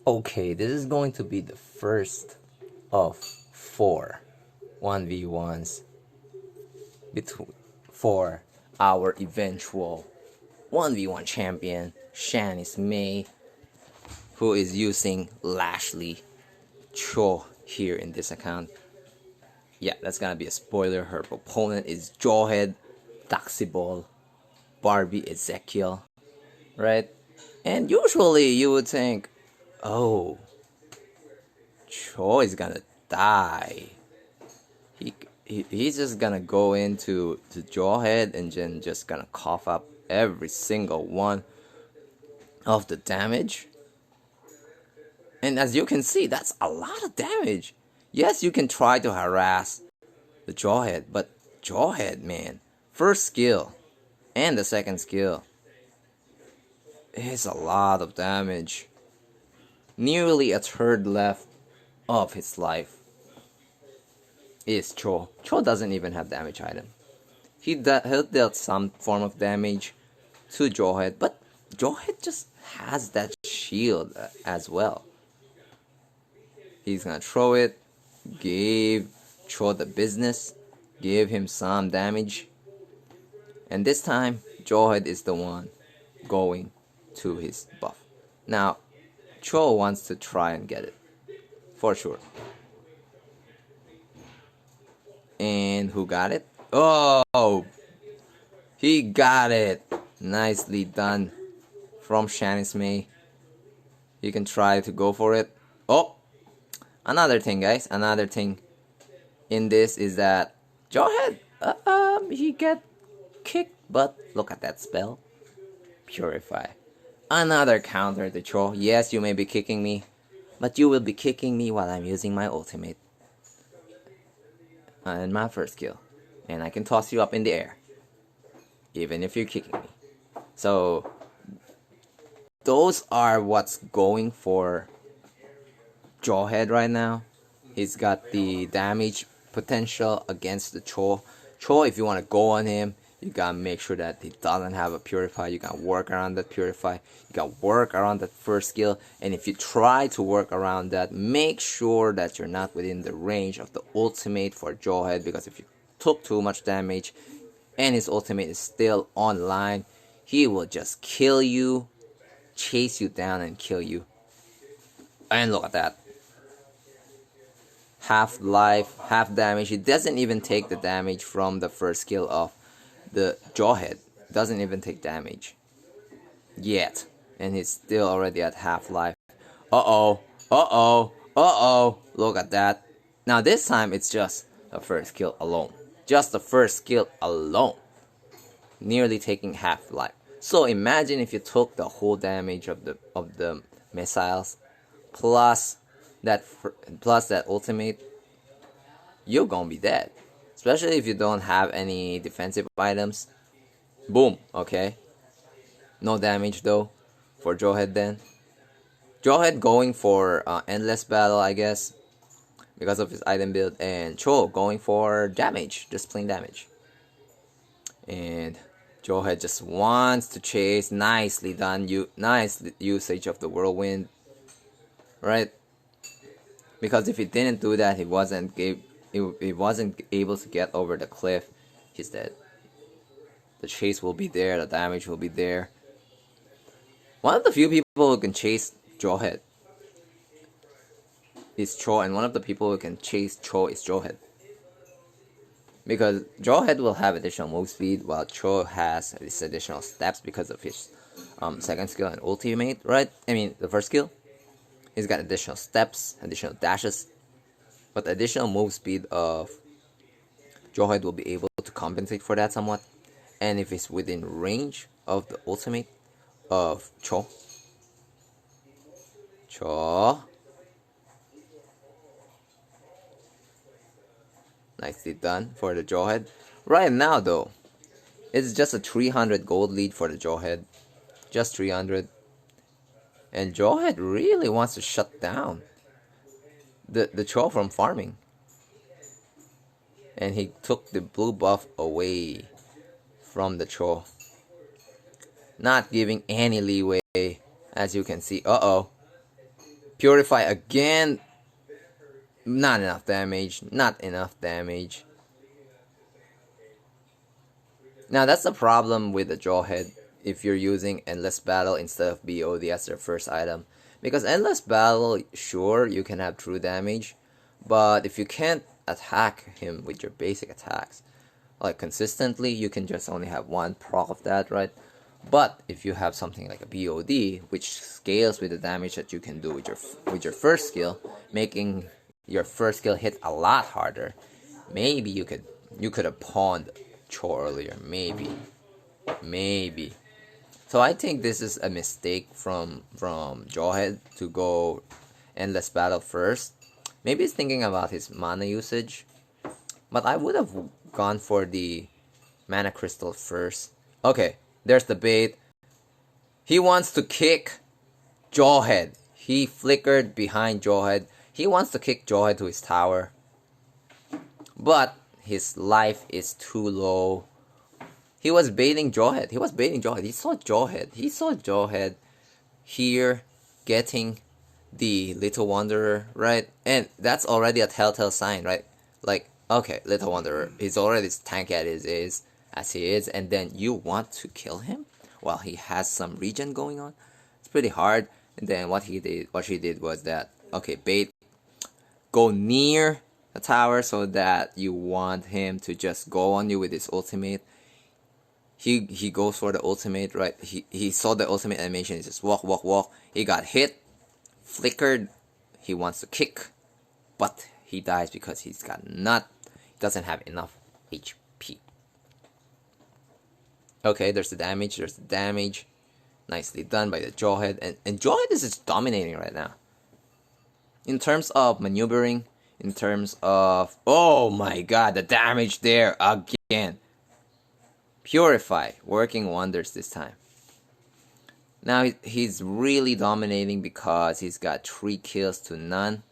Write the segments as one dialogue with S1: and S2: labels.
S1: Okay, this is going to be the first of four 1v1s between for our eventual 1v1 champion, Shanice May, who is using Lashley Chou here in this account. Yeah, that's gonna be a spoiler. Her opponent is Jawhead, Taxiball, Barbie Ezekiel, right? And usually you would think, oh, Chou is gonna die. He's just gonna go into the Jawhead and then just gonna cough up every single one of the damage. And as you can see, that's a lot of damage. Yes, you can try to harass the Jawhead, but Jawhead, man, first skill and the second skill is a lot of damage. Nearly a third left of his life is Chou. Chou doesn't even have damage item. He dealt some form of damage to Jawhead, but Jawhead just has that shield as well. He's gonna throw it, give Chou the business, give him some damage, and this time Jawhead is the one going to his buff. Now, Chou wants to try and get it, for sure. And who got it? Oh, he got it. Nicely done from Shanice May. You can try to go for it. Oh, another thing, guys. Another thing in this is that Jawhead, he get kicked, but look at that spell. Purify. Another counter to Chou. Yes, you may be kicking me, but you will be kicking me while I'm using my ultimate. And my first kill. And I can toss you up in the air, even if you're kicking me. So, those are what's going for Jawhead right now. He's got the damage potential against the Chou. Chou, if you want to go on him, you gotta make sure that he doesn't have a Purify. You gotta work around that Purify. You gotta work around that first skill. And if you try to work around that, make sure that you're not within the range of the ultimate for Jawhead. Because if you took too much damage and his ultimate is still online, he will just kill you, chase you down and kill you. And look at that. Half life, half damage. He doesn't even take the damage from the first skill of the Jawhead. Doesn't even take damage yet, and he's still already at half life. Look at that. Now this time it's just the first skill alone. Just the first skill alone, nearly taking half life. So imagine if you took the whole damage of the missiles plus that ultimate, you're gonna be dead. Especially if you don't have any defensive items. Boom, okay. No damage though for Jawhead then. Jawhead going for endless battle, I guess, because of his item build, and Chou going for damage, just plain damage. And Jawhead just wants to chase. Nicely done. Nice usage of the whirlwind, right? Because if he didn't do that, he wasn't able to get over the cliff. He's dead. The chase will be there. The damage will be there. One of the few people who can chase Jawhead is Chou, and one of the people who can chase Chou is Jawhead. Because Jawhead will have additional move speed, while Chou has these additional steps because of his second skill and ultimate, right? I mean, the first skill. He's got additional steps, additional dashes, but the additional move speed of Jawhead will be able to compensate for that somewhat. And if it's within range of the ultimate of Chou. Nicely done for the Jawhead. Right now though, it's just a 300 gold lead for the Jawhead. Just 300. And Jawhead really wants to shut down the Chou from farming. And he took the blue buff away from the Chou, not giving any leeway, as you can see. Purify again. Not enough damage. Not enough damage. Now that's the problem with the Jawhead if you're using Endless Battle instead of BOD as their first item. Because Endless Battle, sure, you can have true damage, but if you can't attack him with your basic attacks, like consistently, you can just only have one proc of that, right? But if you have something like a BOD, which scales with the damage that you can do with your first skill, making your first skill hit a lot harder, maybe you could have pawned Chou earlier, maybe. So I think this is a mistake from Jawhead to go Endless Battle first. Maybe he's thinking about his mana usage, but I would have gone for the Mana Crystal first. Okay, there's the bait. He wants to kick Jawhead. He flickered behind Jawhead. He wants to kick Jawhead to his tower, but his life is too low. He was baiting Jawhead. He saw Jawhead here getting the Little Wanderer, right? And that's already a telltale sign, right? Like, okay, Little Wanderer, he's already as tanky as he is, and then you want to kill him while he has some regen going on? It's pretty hard. And then what she did was that, okay, bait, go near the tower so that you want him to just go on you with his ultimate. He goes for the ultimate, right? He saw the ultimate animation. He just walk. He got hit, flickered. He wants to kick, but he dies because he doesn't have enough HP. Okay, there's the damage. Nicely done by the Jawhead, and Jawhead is just dominating right now. In terms of maneuvering, in terms of, oh my god, the damage there again. Purify, working wonders this time. Now he's really dominating because he's got 3 kills to none.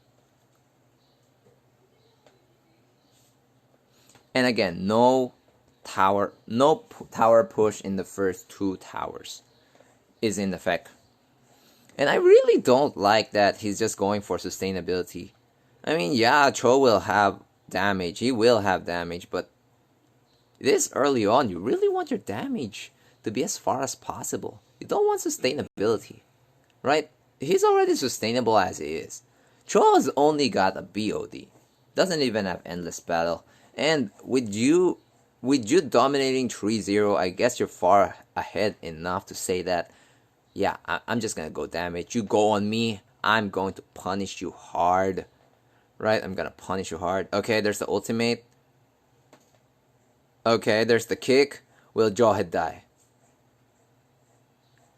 S1: And again, no tower push in the first 2 towers is in effect. And I really don't like that he's just going for sustainability. I mean, yeah, Chou will have damage. He will have damage, but this early on, you really want your damage to be as far as possible. You don't want sustainability, right? He's already sustainable as he is. Chou has only got a BOD. Doesn't even have Endless Battle. And with you dominating 3-0, I guess you're far ahead enough to say that, yeah, I'm just gonna go damage. You go on me, I'm going to punish you hard. Right? I'm gonna punish you hard. Okay, there's the ultimate. Okay, there's the kick. Will Jawhead die?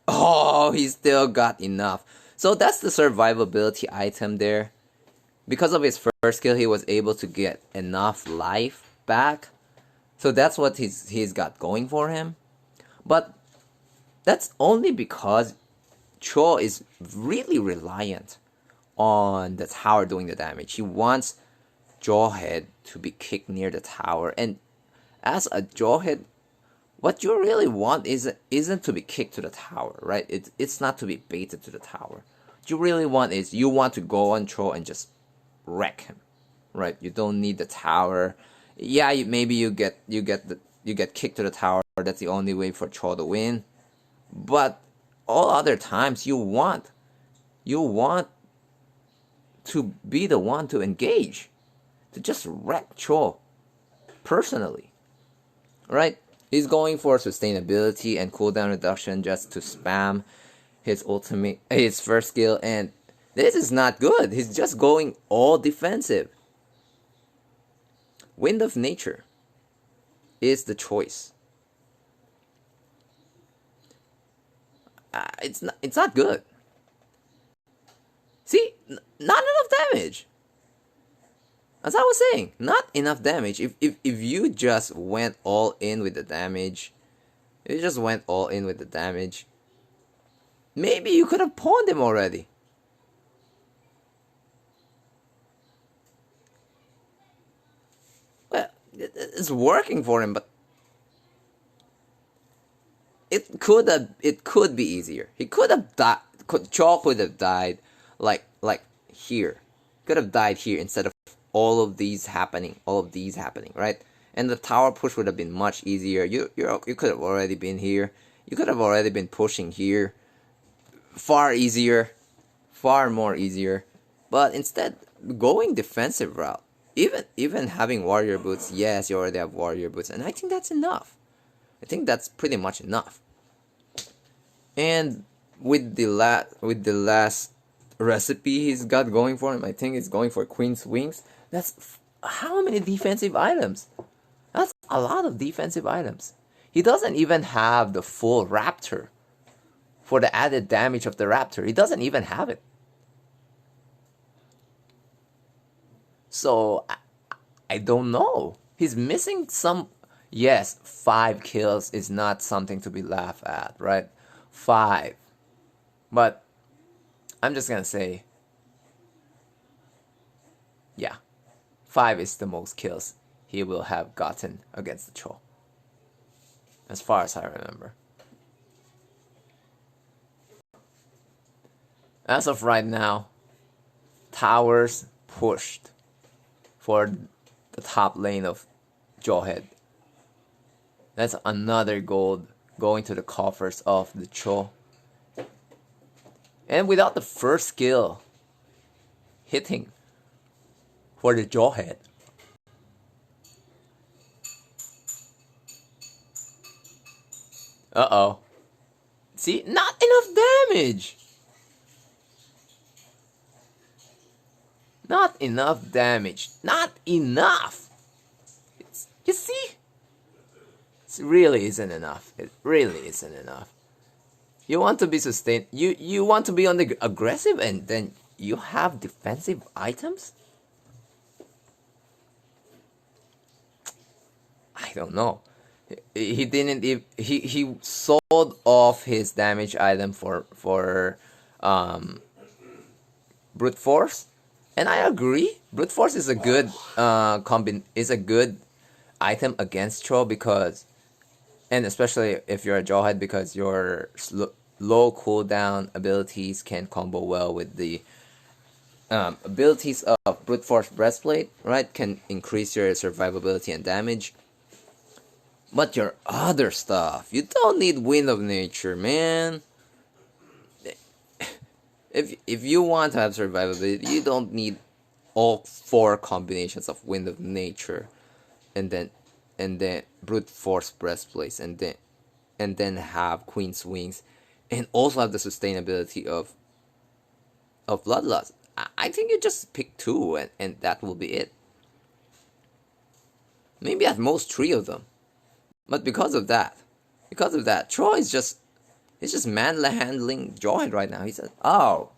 S1: Oh, he still got enough. So that's the survivability item there. Because of his first skill, he was able to get enough life back. So that's what he's got going for him. But that's only because Chou is really reliant on the tower doing the damage. He wants Jawhead to be kicked near the tower, and as a Jawhead, what you really want isn't to be kicked to the tower, right? It's not to be baited to the tower. What you really want is you want to go on Chou and just wreck him, right? You don't need the tower. Yeah, maybe you get kicked to the tower. That's the only way for Chou to win. But all other times, you want to be the one to engage, to just wreck Chou personally, right? He's going for sustainability and cooldown reduction just to spam his first skill, and this is not good. He's just going all defensive. Wind of Nature is the choice. It's not good. See, not enough damage. As I was saying, not enough damage. If you just went all in with the damage, maybe you could have pawned him already. Well, it's working for him, but it could be easier. He could have died. Chou could have died like here. Could have died here instead of all of these happening, right? And the tower push would have been much easier. You could have already been here. You could have already been pushing here. Far easier, far more easier. But instead, going defensive route. Even having warrior boots, yes, you already have warrior boots, and I think that's enough. I think that's pretty much enough. And with the last recipe he's got going for him, I think he's going for Queen's Wings. That's how many defensive items? That's a lot of defensive items. He doesn't even have the full Raptor for the added damage of the Raptor. He doesn't even have it. So, I don't know. He's missing some... Yes, 5 kills is not something to be laughed at, right? 5. But, I'm just gonna say... Yeah. 5 is the most kills he will have gotten against the Chou. As far as I remember. As of right now, towers pushed for the top lane of Jawhead. That's another gold going to the coffers of the Chou. And without the first skill hitting for the Jawhead. Uh-oh. See, not enough damage! Not enough damage. Not enough! You see? It really isn't enough. It really isn't enough. You want to be sustained. You want to be on the aggressive and then you have defensive items? I don't know. He didn't. He sold off his damage item for brute force, and I agree. Brute force is a good item against Chou because, and especially if you're a Jawhead, because your low cooldown abilities can combo well with the abilities of brute force breastplate. Right, can increase your survivability and damage. But your other stuff, you don't need Wind of Nature, man. If you want to have survivability, you don't need all 4 combinations of Wind of Nature, and then brute force breastplates, and then have Queen's Wings, and also have the sustainability of Bloodlust. I think you just pick 2, and that will be it. Maybe at most 3 of them. But because of that, Chou is just manhandling Jawhead right now. He said, oh,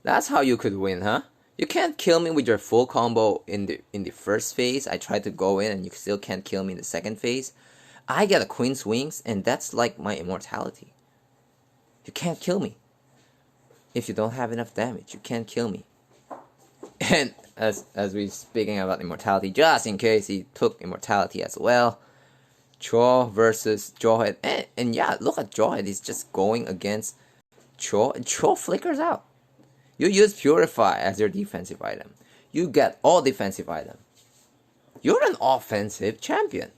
S1: that's how you could win, huh? You can't kill me with your full combo in the first phase. I tried to go in and you still can't kill me in the second phase. I get a Queen's Wings and that's like my immortality. You can't kill me. If you don't have enough damage, you can't kill me. And as we speaking about immortality, just in case he took immortality as well, Chou versus Jawhead, and yeah, look at Jawhead. He's just going against Chou, and Chou flickers out. You use Purify as your defensive item. You get all defensive item. You're an offensive champion.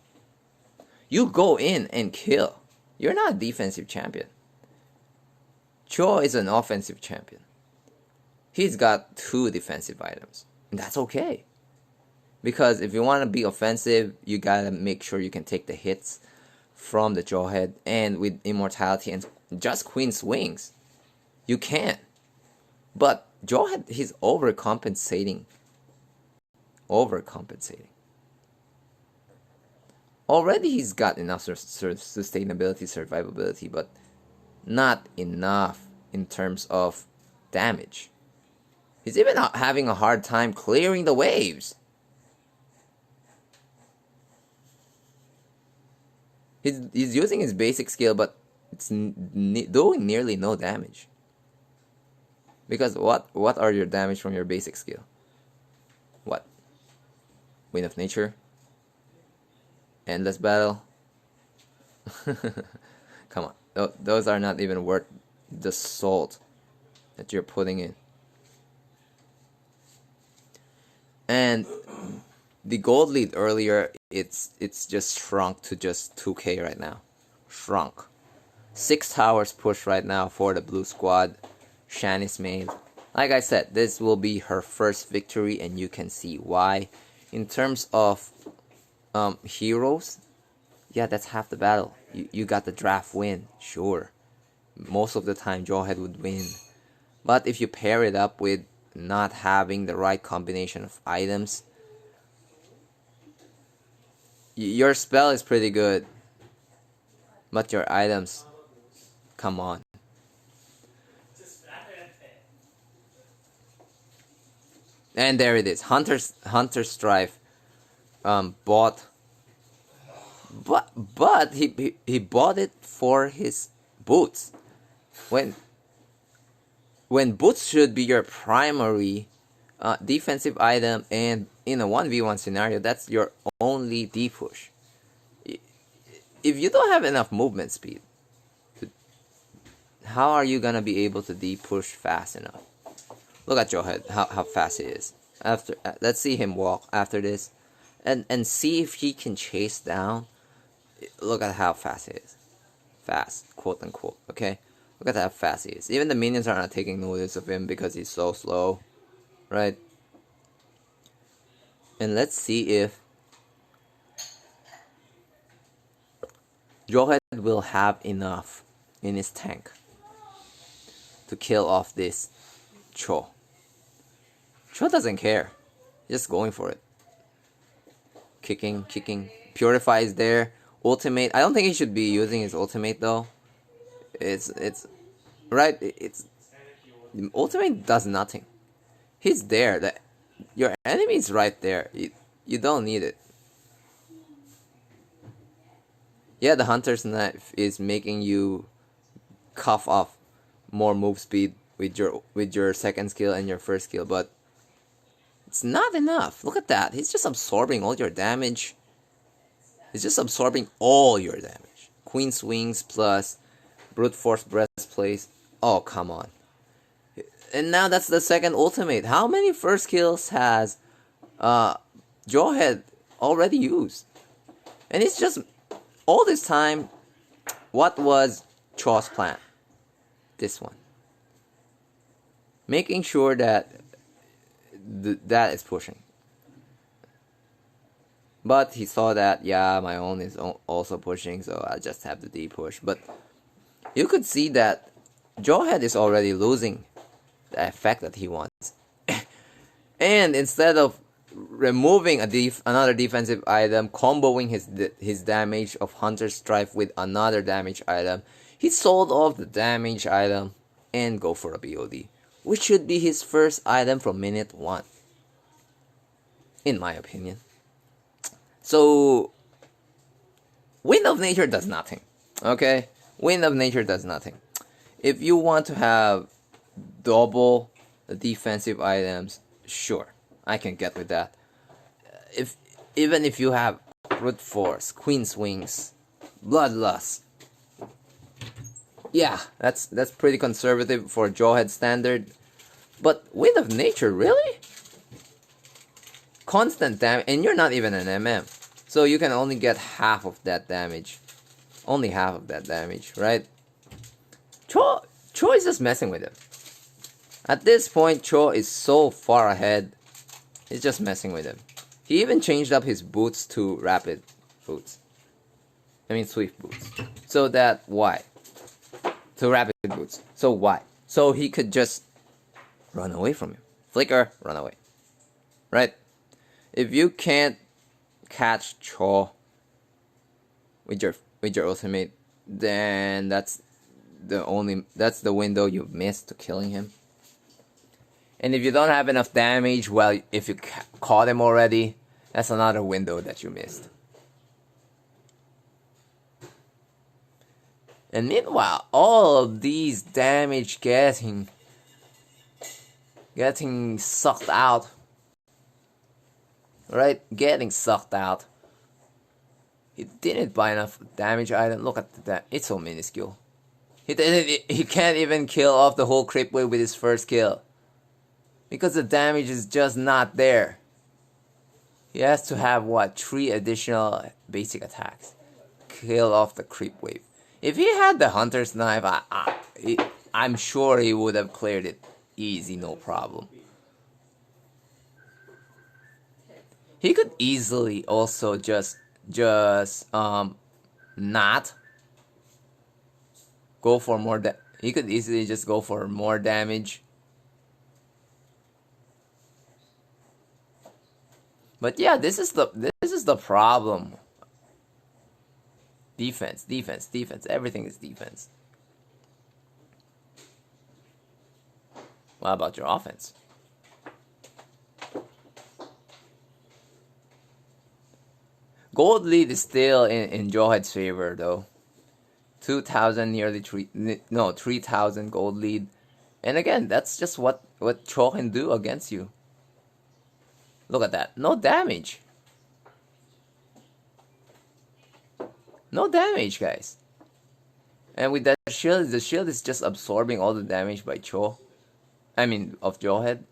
S1: You go in and kill. You're not a defensive champion. Chou is an offensive champion. He's got 2 defensive items. And that's okay. Because if you want to be offensive, you gotta make sure you can take the hits from the Jawhead. And with immortality and just Queen's Wings, you can. But Jawhead, he's overcompensating. Already he's got enough sustainability, survivability, but not enough in terms of damage. He's even having a hard time clearing the waves. He's using his basic skill, but it's doing nearly no damage. Because what are your damage from your basic skill? What? Wind of Nature? Endless Battle? Come on. Those are not even worth the salt that you're putting in. And the gold lead earlier, it's just shrunk to just 2k right now. Shrunk. 6 towers push right now for the blue squad. Shanice made. Like I said, this will be her first victory, and you can see why. In terms of heroes, yeah, that's half the battle. You got the draft win, sure. Most of the time, Jawhead would win. But if you pair it up with not having the right combination of items, your spell is pretty good, but your items, come on. And there it is. Hunter Strife bought, but he bought it for his boots. When boots should be your primary defensive item, and in a 1v1 scenario, that's your only D-push. If you don't have enough movement speed, how are you gonna be able to D-push fast enough? Look at Jawhead, how fast he is. After let's see him walk after this, and see if he can chase down. Look at how fast he is. Fast, quote unquote, okay? Look at how fast he is. Even the minions are not taking notice of him because he's so slow, right? And let's see if Jawhead will have enough in his tank to kill off this Chou. Chou doesn't care. He's just going for it. Kicking. Purify is there. Ultimate. I don't think he should be using his ultimate though. It's right. It's ultimate does nothing. He's there. Your enemy is right there. You don't need it. Yeah, the Hunter's Knife is making you cough off more move speed with your second skill and your first skill, but it's not enough. Look at that. He's just absorbing all your damage. He's just absorbing all your damage. Queen Swings plus Brute Force Breastplate. Oh, come on. And now that's the second ultimate. How many first kills has Jawhead already used? And it's just, all this time, what was Chou's plan? This one. Making sure that that is pushing. But he saw that, yeah, my own is also pushing, so I just have the D push. But you could see that Jawhead is already losing the effect that he wants. And instead of removing another defensive item, comboing his damage of Hunter Strife with another damage item, he sold off the damage item and go for a BOD, which should be his first item from minute 1, in my opinion. So, Wind of Nature does nothing, okay? Wind of Nature does nothing. If you want to have double the defensive items, sure, I can get with that. Even if you have Brute Force, Queen Swings, Bloodlust, yeah, that's pretty conservative for Jawhead standard. But Wind of Nature, really? Constant damage, and you're not even an MM. So you can only get half of that damage. Only half of that damage, right? Chou is just messing with him. At this point, Chou is so far ahead. He's just messing with him. He even changed up his boots to rapid boots. I mean swift boots. So that, why? To rapid boots. So why? So he could just run away from him. Flicker, run away. Right? If you can't catch Chou with your ultimate, then that's the window you've missed to killing him. And if you don't have enough damage, well, if you caught him already, that's another window that you missed. And meanwhile, all of these damage getting sucked out. Right? Getting sucked out. He didn't buy enough damage item. Look at that. It's so minuscule. He can't even kill off the whole creep wave with his first kill. Because the damage is just not there. He has to have what? 3 additional basic attacks. Kill off the creep wave. If he had the hunter's knife, I'm sure he would have cleared it easy, no problem. He could easily also just not go for more he could easily just go for more damage. But yeah, this is the problem. Defense, defense, defense. Everything is defense. What about your offense? Gold lead is still in Jawhead's favor though. 2,000 nearly 3,000 gold lead. And again, that's just what Chou can do against you. Look at that. No damage. No damage, guys. And with that shield, the shield is just absorbing all the damage by Chou. I mean, of Jawhead.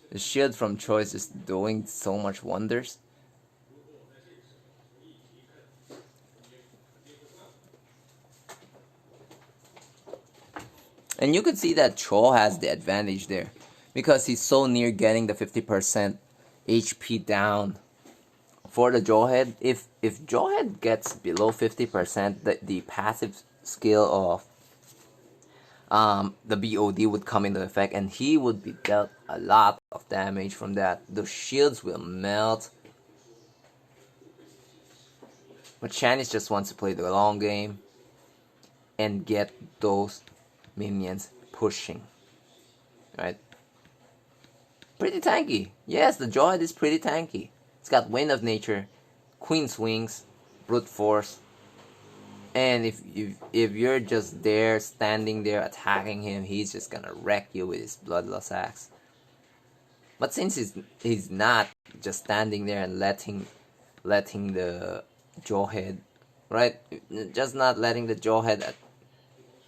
S1: The shield from Chou is just doing so much wonders. And you could see that Chou has the advantage there, because he's so near getting the 50% HP down for the Jawhead. If Jawhead gets below 50%, the passive skill of the BOD would come into effect, and he would be dealt a lot of damage from that. The shields will melt. But Shanice just wants to play the long game and get those minions pushing, right? Pretty tanky. Yes, the Jawhead is pretty tanky. It's got Wind of Nature, Queen's Wings, Brute Force, and if you're just there, standing there, attacking him, he's just gonna wreck you with his Bloodlust Axe. But since he's not just standing there and letting the Jawhead, right? Just not letting the Jawhead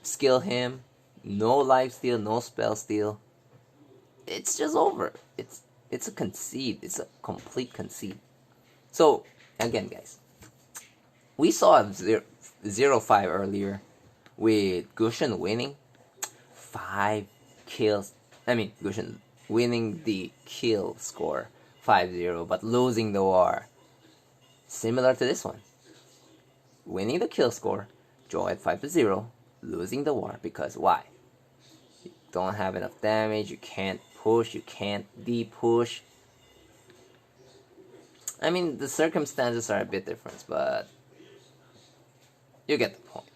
S1: skill him. No life steal, no spell steal. It's just over. It's a concede. It's a complete concede. So again, guys, we saw 0-5 earlier with Gushen winning 5 kills. I mean, Gushen winning the kill score 5-0, but losing the war. Similar to this one, winning the kill score, Jawhead 5-0. Losing the war because why? You don't have enough damage, you can't push, you can't de-push. I mean, the circumstances are a bit different, but you get the point.